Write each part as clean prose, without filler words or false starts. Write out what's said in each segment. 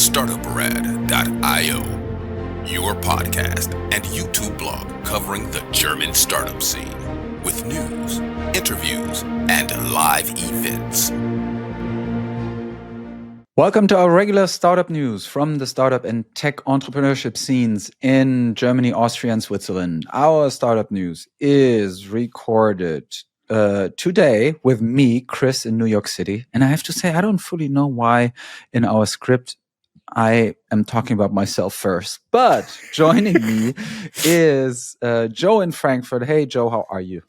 Startuprad.io, your podcast and YouTube blog covering the German startup scene with news, interviews, and live events. Welcome to our regular startup news from the startup and tech entrepreneurship scenes in Germany, Austria, and Switzerland. Our startup news is recorded today with me, Chris, in New York City. And I have to say, I don't fully know why in our script I am talking about myself first. But joining me is Joe in Frankfurt. Hey, Joe, how are you?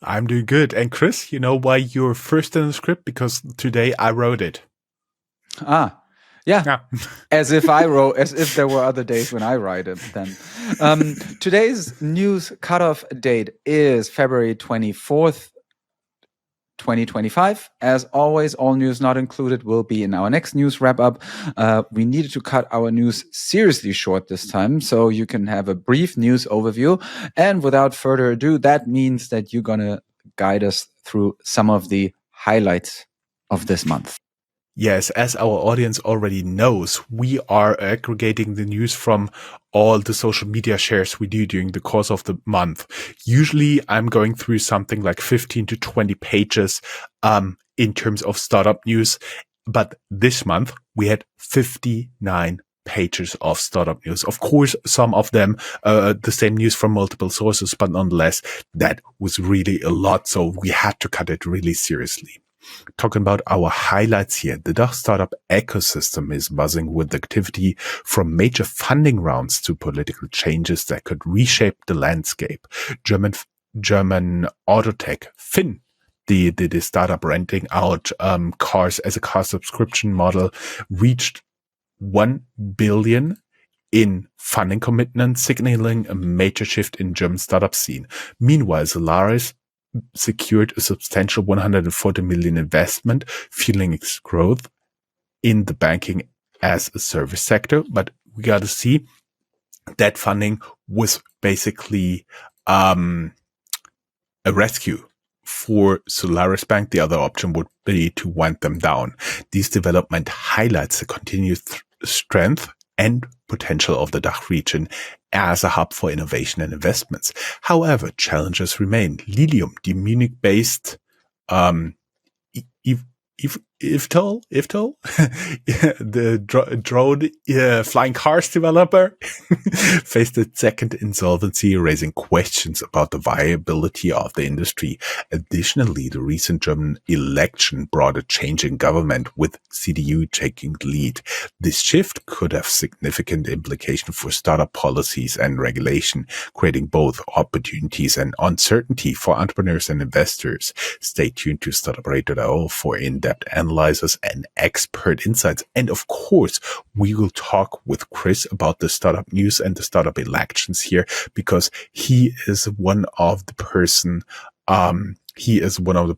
I'm doing good. And Chris, you know why you're first in the script? Because today I wrote it. Yeah. As if there were other days when I write it then. Today's news cutoff date is February 24th, 2025. As always, all news not included will be in our next news wrap-up. We needed to cut our news seriously short this time, so you can have a brief news overview. And without further ado, that means that you're going to guide us through some of the highlights of this month. Yes, as our audience already knows, we are aggregating the news from all the social media shares we do during the course of the month. Usually I'm going through something like 15 to 20 pages in terms of startup news. But this month we had 59 pages of startup news. Of course, some of them the same news from multiple sources, but nonetheless, that was really a lot. So we had to cut it really seriously. Talking about our highlights here, the Dach startup ecosystem is buzzing with activity from major funding rounds to political changes that could reshape the landscape. German auto tech Finn, the startup renting out cars as a car subscription model, reached 1 billion in funding commitments, signaling a major shift in German startup scene. Meanwhile, Solaris secured a substantial 140 million investment, fueling its growth in the banking as a service sector. But we got to see that funding was basically a rescue for Solaris Bank. The other option would be to wind them down. This development highlights the continued strength and potential of the DACH region as a hub for innovation and investments. However, challenges remain. Lilium, the Munich-based IFTOL, the drone flying cars developer, faced its second insolvency, raising questions about the viability of the industry. Additionally, the recent German election brought a change in government, with CDU taking the lead. This shift could have significant implications for startup policies and regulation, creating both opportunities and uncertainty for entrepreneurs and investors. Stay tuned to Startuprad.io for in-depth analysis and expert insights. And of course, we will talk with Chris about the startup news and the startup elections here, because he is one of the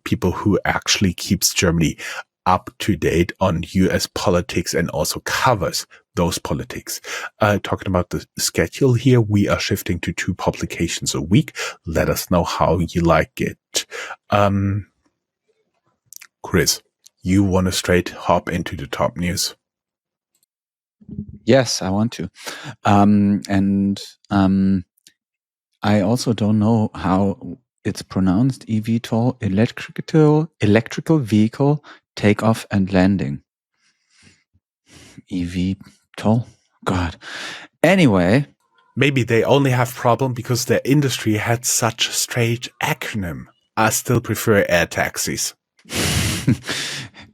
people who actually keeps Germany up to date on US politics and also covers those politics. Talking about the schedule here, we are shifting to 2 publications a week. Let us know how you like it. Chris, you want to straight hop into the top news? Yes, I want to. I also don't know how it's pronounced. eVTOL, electrical vehicle takeoff and landing. eVTOL? God. Anyway. Maybe they only have problem because their industry had such a strange acronym. I still prefer air taxis.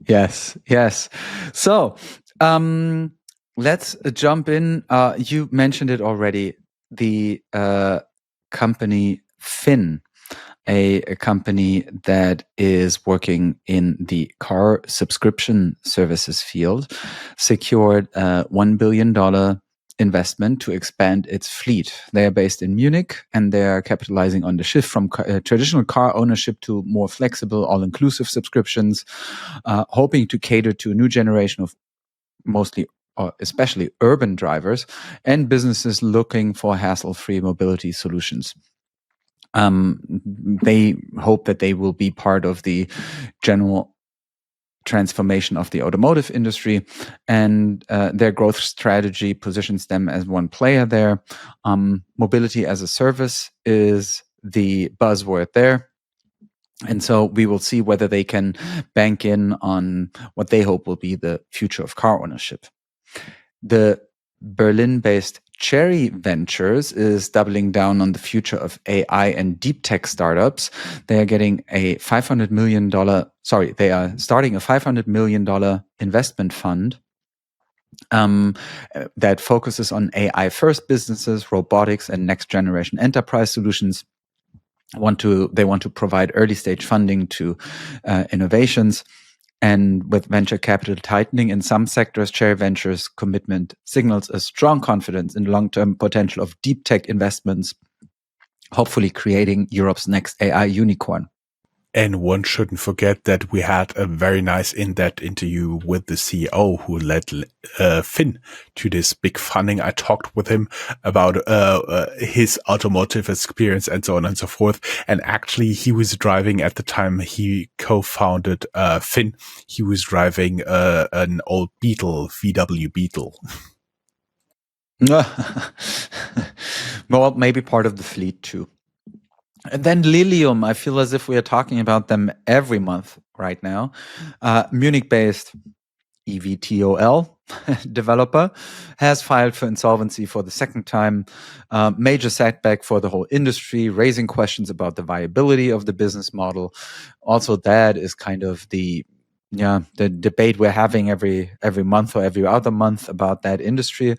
Yes. So, let's jump in. You mentioned it already. The company Finn, a company that is working in the car subscription services field, secured a $1 billion investment to expand its fleet. They are based in Munich, and they are capitalizing on the shift from traditional car ownership to more flexible, all-inclusive subscriptions, hoping to cater to a new generation of especially urban drivers and businesses looking for hassle-free mobility solutions. They hope that they will be part of the general transformation of the automotive industry, and their growth strategy positions them as one player there. Mobility as a service is the buzzword there. And so we will see whether they can bank in on what they hope will be the future of car ownership. The Berlin-based Cherry Ventures is doubling down on the future of AI and deep tech startups. They are getting a $500 million, they are starting a $500 million investment fund that focuses on AI-first businesses, robotics, and next-generation enterprise solutions. They want to provide early-stage funding to innovations. And with venture capital tightening in some sectors, Cherry Ventures' commitment signals a strong confidence in the long-term potential of deep tech investments, hopefully creating Europe's next AI unicorn. And one shouldn't forget that we had a very nice in-depth interview with the CEO who led Finn to this big funding. I talked with him about his automotive experience and so on and so forth. And actually, he was driving at the time he co-founded Finn. He was driving an old Beetle, VW Beetle. Well, maybe part of the fleet too. And then Lilium, I feel as if we are talking about them every month right now. Munich-based EVTOL developer has filed for insolvency for the second time. Major setback for the whole industry, raising questions about the viability of the business model. Also, that is kind of the debate we're having every month or every other month about that industry.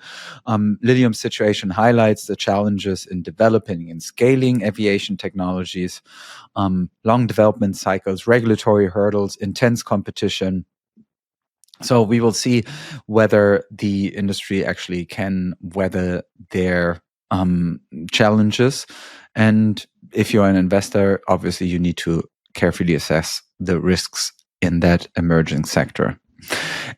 Lilium's situation highlights the challenges in developing and scaling aviation technologies, long development cycles, regulatory hurdles, intense competition. So we will see whether the industry actually can weather their challenges. And if you're an investor, obviously you need to carefully assess the risks in that emerging sector.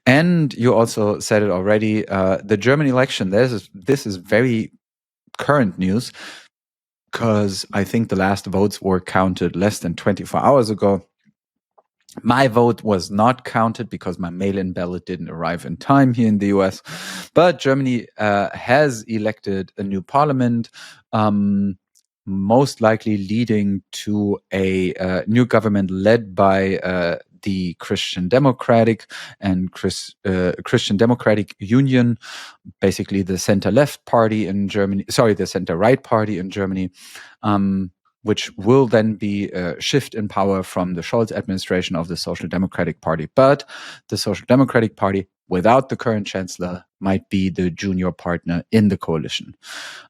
And you also said it already, the German election, this is very current news, because I think the last votes were counted less than 24 hours ago. My vote was not counted because my mail-in ballot didn't arrive in time here in the US. But Germany has elected a new parliament, most likely leading to a new government led by the Christian Democratic and Christian Democratic Union, basically the center-left party in Germany, the center-right party in Germany, which will then be a shift in power from the Scholz administration of the Social Democratic Party. But the Social Democratic Party, without the current chancellor, might be the junior partner in the coalition.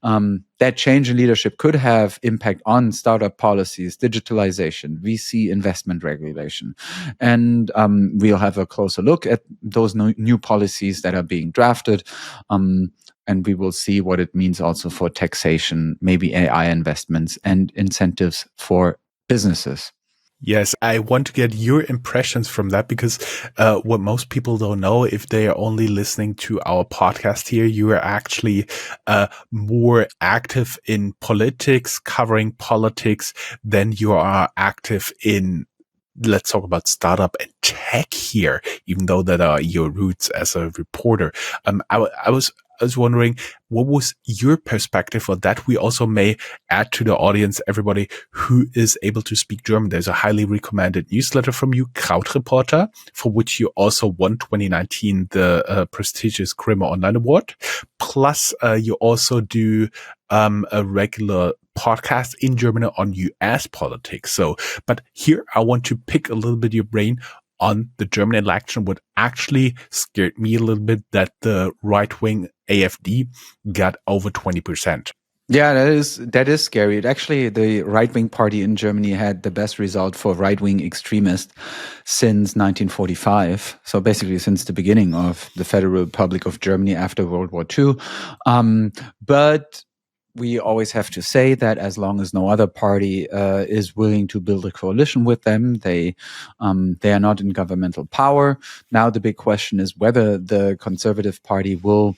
That change in leadership could have impact on startup policies, digitalization, VC investment regulation. And we'll have a closer look at those new policies that are being drafted. And we will see what it means also for taxation, maybe AI investments and incentives for businesses. Yes, I want to get your impressions from that because what most people don't know, if they are only listening to our podcast here, you are actually more active in politics, covering politics, than you are active in, let's talk about startup and tech here, even though that are your roots as a reporter. I was wondering, what was your perspective on that? We also may add to the audience, everybody who is able to speak German. There's a highly recommended newsletter from you, Krautreporter, for which you also won 2019 the prestigious Grimme Online Award. Plus, you also do a regular podcast in German on US politics. So, but here I want to pick a little bit your brain on the German election. What actually scared me a little bit, that the right-wing AfD got over 20%. Yeah, that is scary. Actually, the right-wing party in Germany had the best result for right-wing extremists since 1945. So basically since the beginning of the Federal Republic of Germany after World War II. But we always have to say that as long as no other party is willing to build a coalition with them, they are not in governmental power. Now the big question is whether the Conservative Party will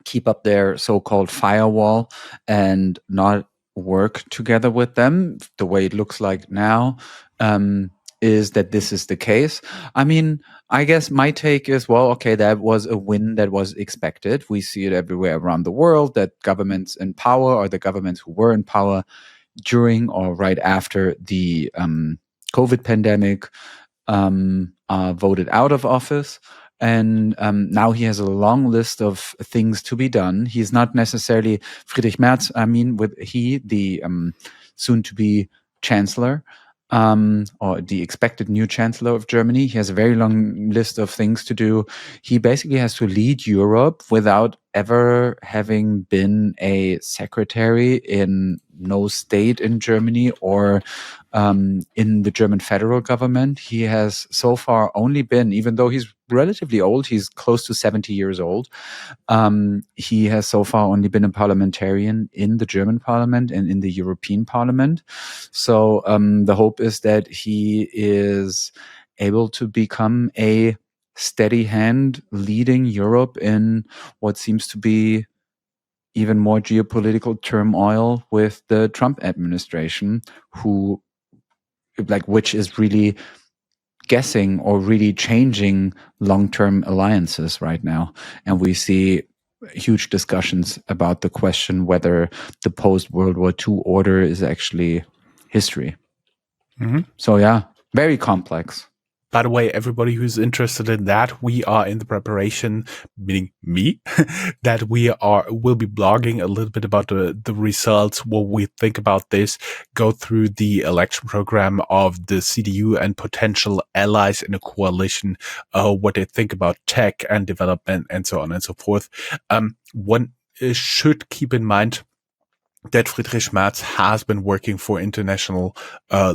keep up their so-called firewall and not work together with them the way it looks like now. is that this is the case. I mean, I guess my take is, well, okay, that was a win that was expected. We see it everywhere around the world that governments in power, or the governments who were in power during or right after the COVID pandemic, voted out of office. And now he has a long list of things to be done. He's not necessarily Friedrich Merz, the soon to be chancellor, or the expected new chancellor of Germany. He has a very long list of things to do. He basically has to lead Europe without ever having been a secretary in no state in Germany or in the German federal government. He has so far only been, even though he's relatively old, he's close to 70 years old. He has so far only been a parliamentarian in the German parliament and in the European parliament. So the hope is that he is able to become a steady hand leading Europe in what seems to be even more geopolitical turmoil with the Trump administration, which is really guessing or really changing long-term alliances right now. And we see huge discussions about the question whether the post-World War II order is actually history. So yeah, very complex. By the way, everybody who's interested in that, we are in the preparation, meaning me, that will be blogging a little bit about the results, what we think about this, go through the election program of the CDU and potential allies in a coalition, what they think about tech and development and so on and so forth. One should keep in mind that Friedrich Merz has been working for international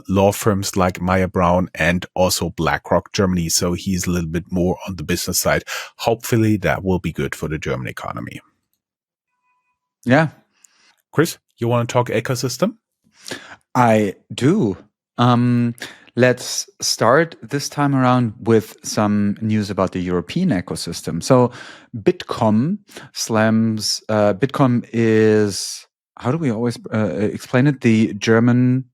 law firms like Meyer Brown and also BlackRock Germany. So he's a little bit more on the business side. Hopefully that will be good for the German economy. Yeah. Chris, you want to talk ecosystem? I do. Let's start this time around with some news about the European ecosystem. So Bitkom is, how do we always explain it? The German.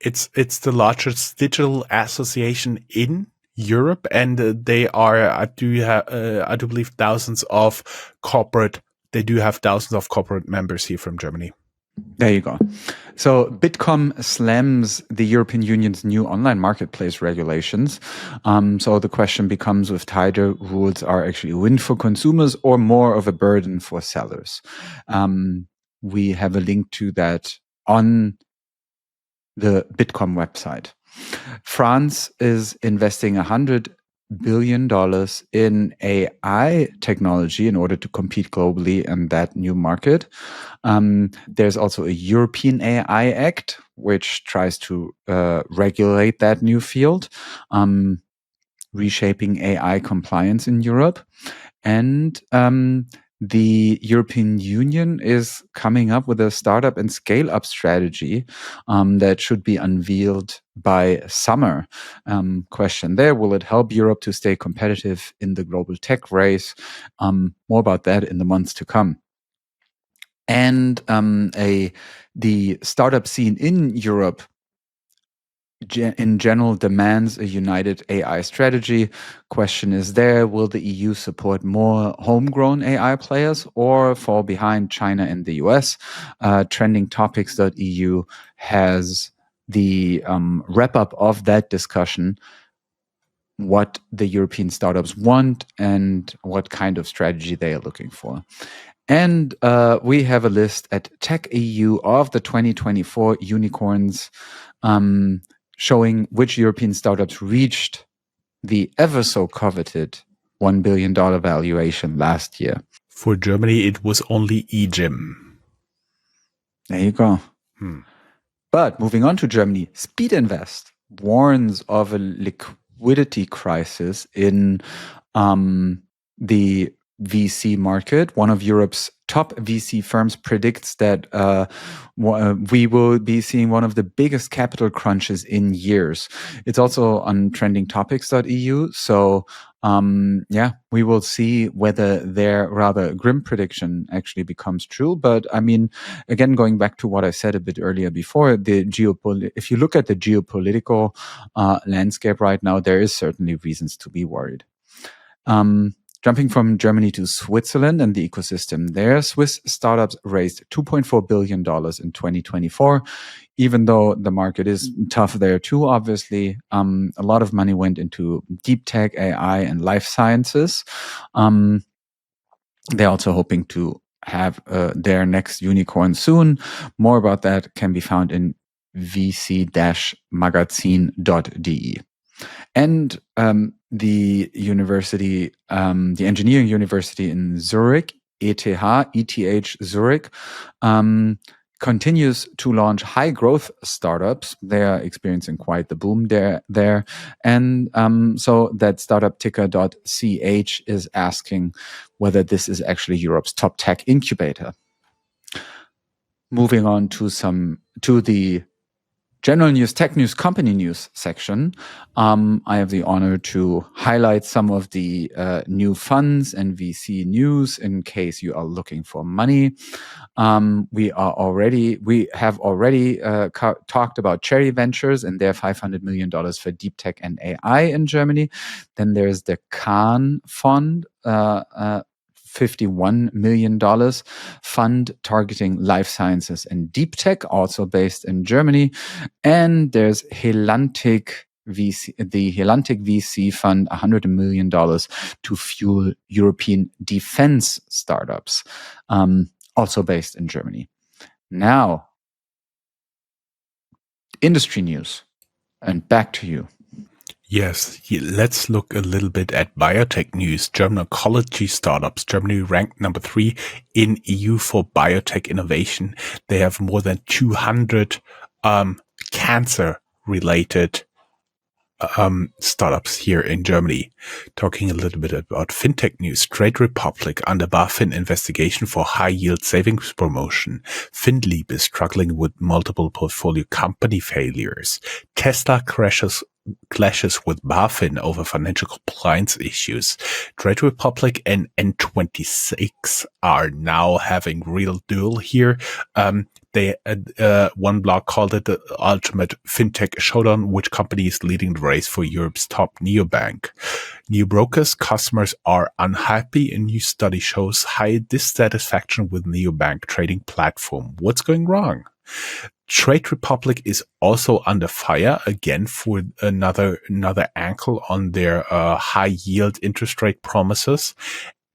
It's the largest digital association in Europe, and they are, I do believe, they do have thousands of corporate members here from Germany. There you go. So Bitkom slams the European Union's new online marketplace regulations. So the question becomes if tighter rules are actually a win for consumers or more of a burden for sellers. We have a link to that on the Bitkom website. France is investing $100 billion in AI technology in order to compete globally in that new market. There's also a European AI Act, which tries to regulate that new field, reshaping AI compliance in Europe. And the European Union is coming up with a startup and scale up strategy that should be unveiled by summer. Question there, will it help Europe to stay competitive in the global tech race? More about that in the months to come. And the startup scene in Europe in general demands a united AI strategy. Question is there, will the EU support more homegrown AI players or fall behind China and the US? Trendingtopics.eu has the wrap-up of that discussion, what the European startups want and what kind of strategy they are looking for. And we have a list at Tech EU of the 2024 unicorns, showing which European startups reached the ever so coveted $1 billion valuation last year. For Germany, it was only eGym. There you go. But moving on to Germany, Speed Invest warns of a liquidity crisis in the VC market. One of Europe's top VC firms predicts that we will be seeing one of the biggest capital crunches in years. It's also on trendingtopics.eu. So we will see whether their rather grim prediction actually becomes true. But I mean, again, going back to what I said a bit earlier before, if you look at the geopolitical landscape right now, there is certainly reasons to be worried. Jumping from Germany to Switzerland and the ecosystem there, Swiss startups raised $2.4 billion in 2024. Even though the market is tough there too, obviously, a lot of money went into deep tech, AI, and life sciences. They're also hoping to have their next unicorn soon. More about that can be found in vc-magazin.de. And the university, the engineering university in Zurich, ETH Zurich, continues to launch high growth startups. They are experiencing quite the boom there. And so that startup ticker.ch is asking whether this is actually Europe's top tech incubator. Moving on to the general news, tech news, company news section. I have the honor to highlight some of the new funds and VC news in case you are looking for money. We have already talked about Cherry Ventures and their $500 million for deep tech and AI in Germany. Then there's the Kahn Fund, $51 million fund targeting life sciences and deep tech, also based in Germany. And there's Helantic VC, the Helantic VC fund, $100 million to fuel European defense startups, also based in Germany. Now, industry news, and back to you. Yes, let's look a little bit at biotech news. German oncology startups. Germany ranked number 3 in EU for biotech innovation. They have more than 200 cancer-related startups here in Germany. Talking a little bit about fintech news. Trade Republic under BaFin investigation for high yield savings promotion. FinLeap is struggling with multiple portfolio company failures. Tesla clashes with BaFin over financial compliance issues. Trade Republic and N26 are now having real duel here. One blog called it the ultimate fintech showdown, which company is leading the race for Europe's top neobank. New brokers, customers are unhappy. A new study shows high dissatisfaction with neobank trading platform. What's going wrong? Trade Republic is also under fire again for another ankle on their high yield interest rate promises.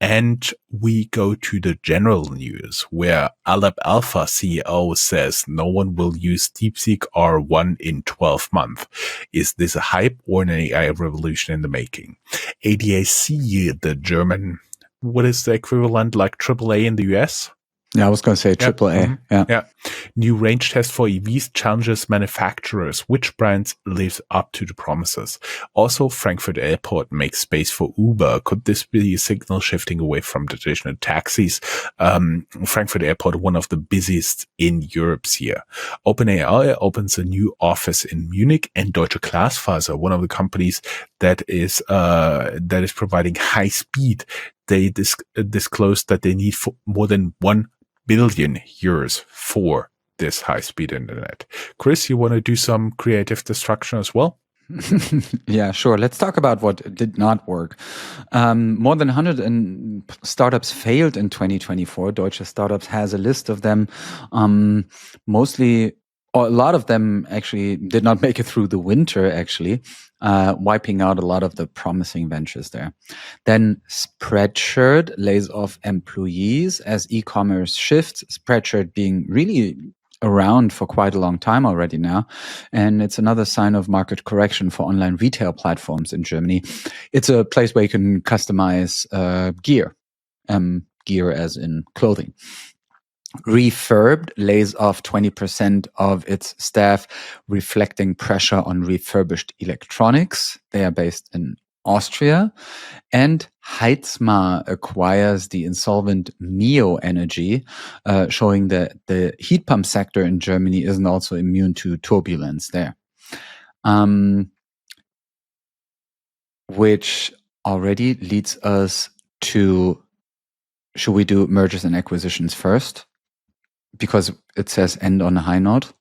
And we go to the general news where Aleph Alpha CEO says no one will use DeepSeek R1 in 12 months. Is this a hype or an AI revolution in the making? ADAC, the German, what is the equivalent like AAA in the US? Yeah, I was going to say AAA. Mm-hmm. Yeah. New range test for EVs challenges manufacturers. Which brands lives up to the promises? Also, Frankfurt Airport makes space for Uber. Could this be a signal shifting away from traditional taxis? Frankfurt Airport, one of the busiest in Europe here. OpenAI opens a new office in Munich, and Deutsche Glasfaser, one of the companies that is providing high speed. They disclosed that they need more than 1 billion euros for this high-speed internet. Chris, you want to do some creative destruction as well? Yeah, sure. Let's talk about what did not work. More than 100 startups failed in 2024. Deutsche Startups has a list of them. A lot of them actually did not make it through the winter, actually, wiping out a lot of the promising ventures there. Then Spreadshirt lays off employees as e-commerce shifts, Spreadshirt being really around for quite a long time already now. And it's another sign of market correction for online retail platforms in Germany. It's a place where you can customize gear as in clothing. Refurbed lays off 20% of its staff, reflecting pressure on refurbished electronics. They are based in Austria. And Heitzmar acquires the insolvent Mio Energy, showing that the heat pump sector in Germany isn't also immune to turbulence there. Which already leads us to, should we do mergers and acquisitions first? Because it says end on a high note.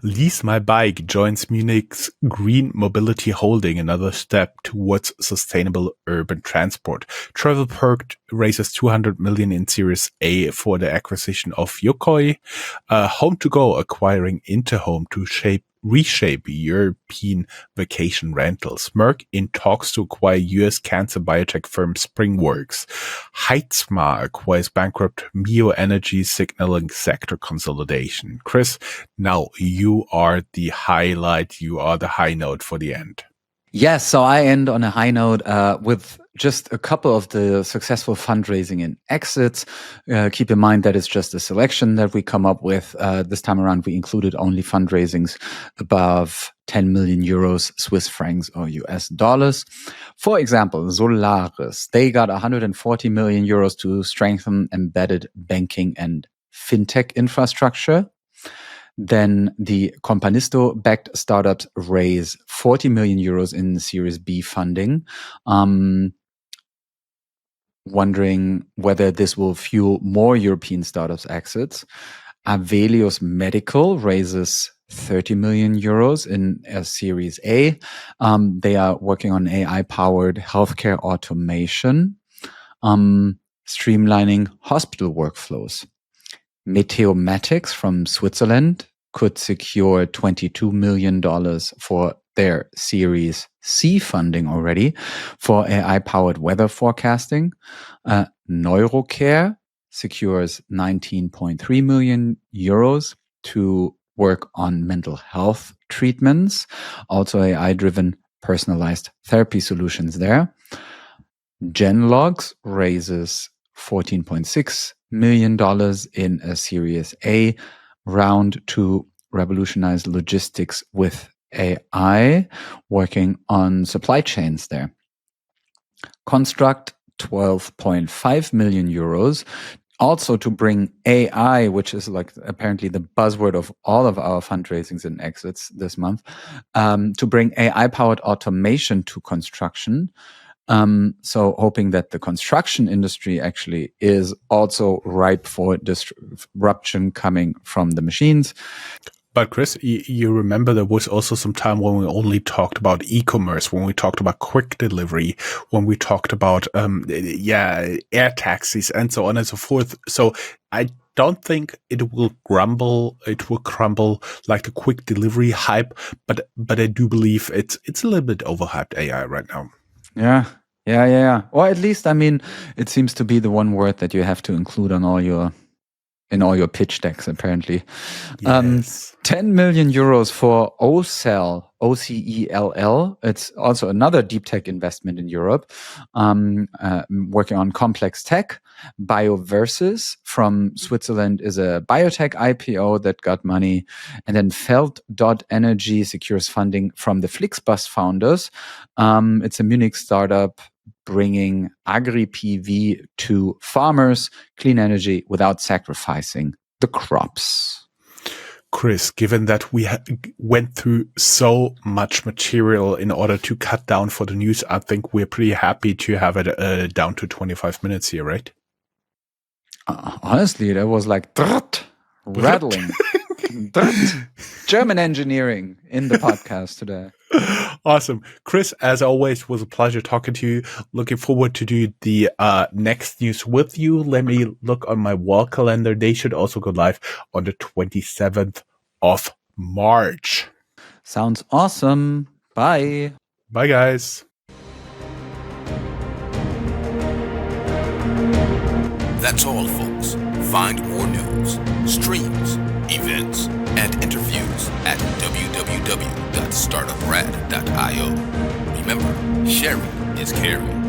Lease My Bike joins Munich's Green Mobility Holding, another step towards sustainable urban transport. Travelport raises 200 million in Series A for the acquisition of Yokoi. Home2Go acquiring Interhome to reshape European vacation rentals. Merck in talks to acquire US cancer biotech firm SpringWorks. Heitzma acquires bankrupt bioenergy signaling sector consolidation. Chris, now you are the highlight. You are the high note for the end. Yes, so I end on a high note with just a couple of the successful fundraising and exits. Keep in mind that it's just a selection that we come up with. This time around, we included only fundraisings above 10 million euros, Swiss francs, or US dollars. For example, Solaris, they got 140 million euros to strengthen embedded banking and fintech infrastructure. Then the Companisto-backed startups raise 40 million euros in Series B funding. Wondering whether this will fuel more European startups exits. Avelios Medical raises 30 million euros in a Series A. They are working on AI-powered healthcare automation, streamlining hospital workflows. Meteomatics from Switzerland could secure $22 million for their Series C funding already for AI-powered weather forecasting. Neurocare secures 19.3 million euros to work on mental health treatments, also AI-driven personalized therapy solutions there. Genlogs raises $14.6 million in a Series A round to revolutionize logistics with AI, working on supply chains there. Construct 12.5 million euros also to bring AI, which is like apparently the buzzword of all of our fundraisings and exits this month, to bring AI-powered automation to construction. So hoping that the construction industry actually is also ripe for disruption coming from the machines. But Chris, you remember there was also some time when we only talked about e-commerce, when we talked about quick delivery, when we talked about, air taxis and so on and so forth. So I don't think it will crumble like the quick delivery hype, but I do believe it's a little bit overhyped AI right now. Yeah. Or at least, I mean, it seems to be the one word that you have to include on all your pitch decks, apparently. Yes. 10 million euros for Ocell, OCELL. It's also another deep tech investment in Europe, working on complex tech. Bioversus from Switzerland is a biotech IPO that got money. And then Feld.Energy secures funding from the Flixbus founders. It's a Munich startup bringing agri-PV to farmers, clean energy without sacrificing the crops. Chris, given that we went through so much material in order to cut down for the news, I think we're pretty happy to have it down to 25 minutes here, right? Honestly, that was like rattling. German engineering in the podcast today. Awesome. Chris, as always, was a pleasure talking to you. Looking forward to do the next news with you. Let me look on my wall calendar. They should also go live on the 27th of March. Sounds awesome. Bye. Bye, guys. That's all, folks. Find more news, streams, events, and interviews at www.startuprad.io. Remember, sharing is caring.